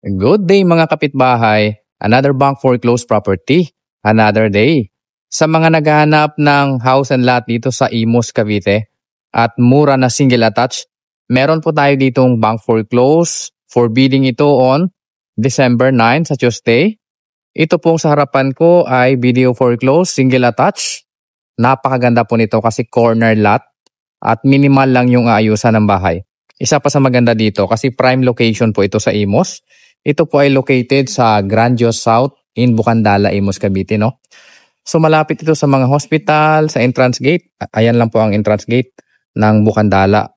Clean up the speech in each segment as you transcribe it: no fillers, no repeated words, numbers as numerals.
Good day mga kapitbahay. Another bank foreclosed property. Another day. Sa mga naghahanap ng house and lot dito sa Imus, Cavite at mura na single attached, meron po tayo ditong bank foreclose for bidding ito on December 9 sa Tuesday. Ito pong sa harapan ko ay video foreclose, single attached. Napakaganda po nito kasi corner lot at minimal lang yung aayusan ng bahay. Isa pa sa maganda dito kasi prime location po ito sa Imus. Ito po ay located sa Grandios South in Bukandala, Imus, Cavite, no? So malapit ito sa mga hospital, sa entrance gate. Ayan lang po ang entrance gate ng Bukandala,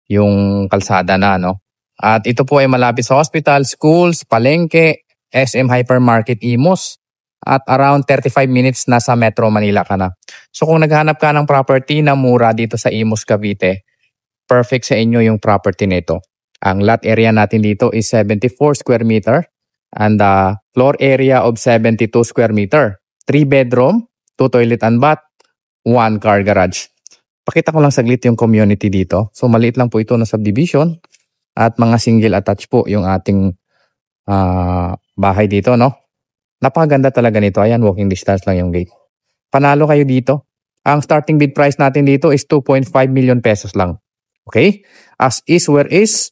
yung kalsada na, no? At ito po ay malapit sa hospital, schools, palengke, SM Hypermarket, Imus. At around 35 minutes na sa Metro Manila ka na. So kung naghanap ka ng property na mura dito sa Imus, Cavite, perfect sa inyo yung property nito. Ang lot area natin dito is 74 square meter and the floor area of 72 square meter. 3 bedroom, 2 toilet and bath, 1 car garage. Pakita ko lang saglit yung community dito. So maliit lang po ito na subdivision at mga single attached po yung ating bahay dito, no? Napakaganda talaga nito. Ayan, walking distance lang yung gate. Panalo kayo dito. Ang starting bid price natin dito is 2.5 million pesos lang. Okay? As is where is.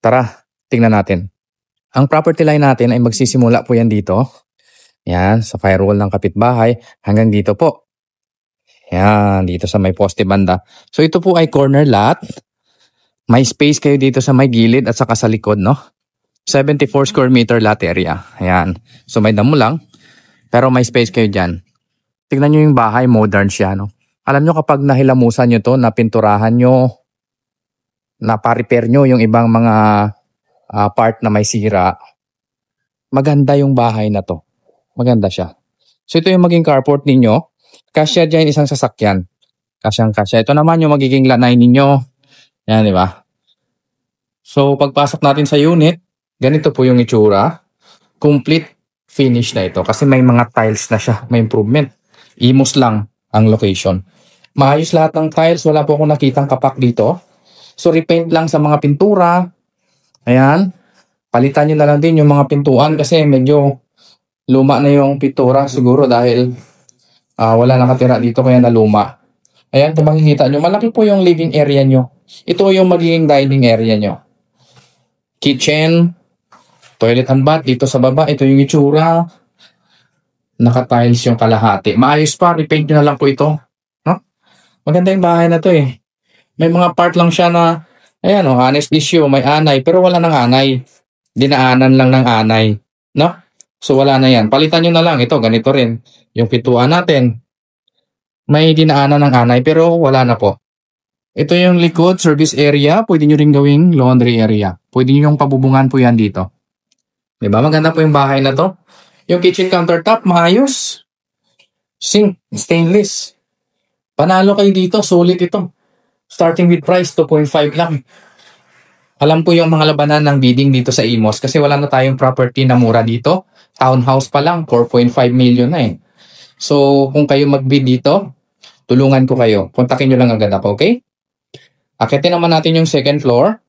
Tara, tingnan natin. Ang property line natin ay magsisimula po yan dito. Yan, sa firewall ng kapitbahay hanggang dito po. Yan, dito sa may poste banda. So ito po ay corner lot. May space kayo dito sa may gilid at saka sa likod, no? 74 square meter lot area. Ayan. So may damo lang. Pero may space kayo dyan. Tignan nyo yung bahay, modern siya, no? Alam nyo kapag nahilamusan nyo to, napinturahan nyo, napa-repair nyo yung ibang mga part na may sira, maganda yung bahay na to. Maganda siya. So ito yung maging carport ninyo. Kasya dyan isang sasakyan. Kasyang-kasya. Ito naman yung magiging lanay ninyo. Yan, di ba? So pagpasok natin sa unit, ganito po yung itsura. Complete finish na ito. Kasi may mga tiles na siya. May improvement. Imus lang ang location. Maayos lahat ng tiles. Wala po akong nakitang kapak dito. So repaint lang sa mga pintura. Ayan. Palitan nyo na lang din yung mga pintuan kasi medyo luma na yung pintura siguro dahil wala nakatira dito kaya naluma. Ayan, kung makikita nyo, malaki po yung living area nyo. Ito yung magiging dining area nyo. Kitchen, toilet and bath dito sa baba. Ito yung itsura. Naka-tiles yung kalahati. Maayos pa, repaint nyo na lang po ito. Huh? Maganda yung bahay na to eh. May mga part lang siya na, ayan o, honest issue, may anay, pero wala nang anay. Dinaanan lang ng anay. No? So wala na yan. Palitan nyo na lang. Ito, ganito rin. Yung pintuan natin, may dinaanan ng anay, pero wala na po. Ito yung likod, service area. Pwede nyo rin gawing laundry area. Pwede nyo yung pabubungan po yan dito. Diba? Maganda po yung bahay na to. Yung kitchen countertop, maayos. Sink, stainless. Panalo kayo dito, solid ito. Starting with price, 2.5 lang. Alam ko yung mga labanan ng bidding dito sa Imus kasi wala na tayong property na mura dito. Townhouse pa lang, 4.5 million na eh. So, kung kayo mag-bid dito, tulungan ko kayo. Kontakin nyo lang agad ako, okay? Akitin naman natin yung second floor.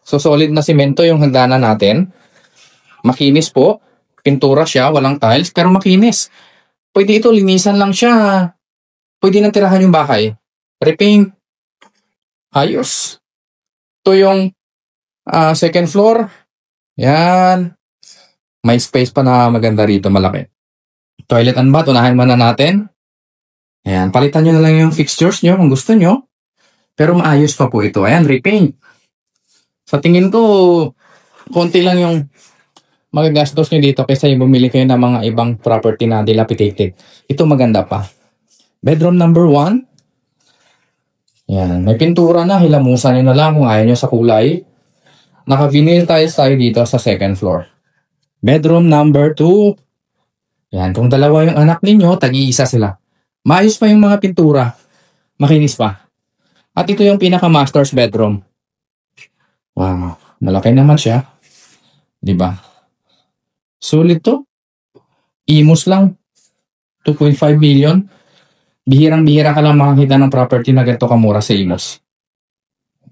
So, solid na simento yung hagdanan natin. Makinis po. Pintura siya, walang tiles, pero makinis. Pwede ito, linisan lang siya. Pwede nang tirahan yung bahay. Repaint. Ayos. Ito yung second floor. Yan. May space pa na maganda rito, malaki. Toilet and bath, unahin muna natin. Ayan, palitan nyo na lang yung fixtures nyo kung gusto nyo. Pero maayos pa po ito. Ayan, repaint. Sa tingin ko, konti lang yung magagastos nyo dito kaysa yung bumili kayo ng mga ibang property na dilapidated. Ito maganda pa. Bedroom number 1. Yan, may pintura na, hilamusan nyo na lang kung ayaw nyo sa kulay. Naka-vinyl tiles tayo dito sa second floor. Bedroom number 2. Yan, kung dalawa yung anak ninyo, tag-iisa sila. Maayos pa yung mga pintura. Makinis pa. At ito yung pinaka-master's bedroom. Wow, malaki naman siya. Diba? Sulit to. Imus lang. 2.5 million. Bihirang-bihira ka lang makakita ng property na ganito kamura sa Imus.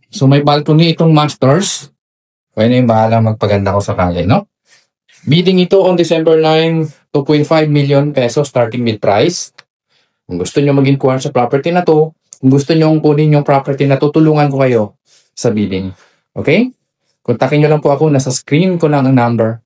So may balcony itong masters. Pwede yung bahala magpaganda ko sakali, no? Bidding ito on December 9, 2.5 million pesos starting bid price. Kung gusto nyo mag-inquire sa property na to, kung gusto nyo kunin yung property na to, tulungan ko kayo sa bidding. Okay? Kontakin nyo lang po ako, nasa screen ko lang ang number.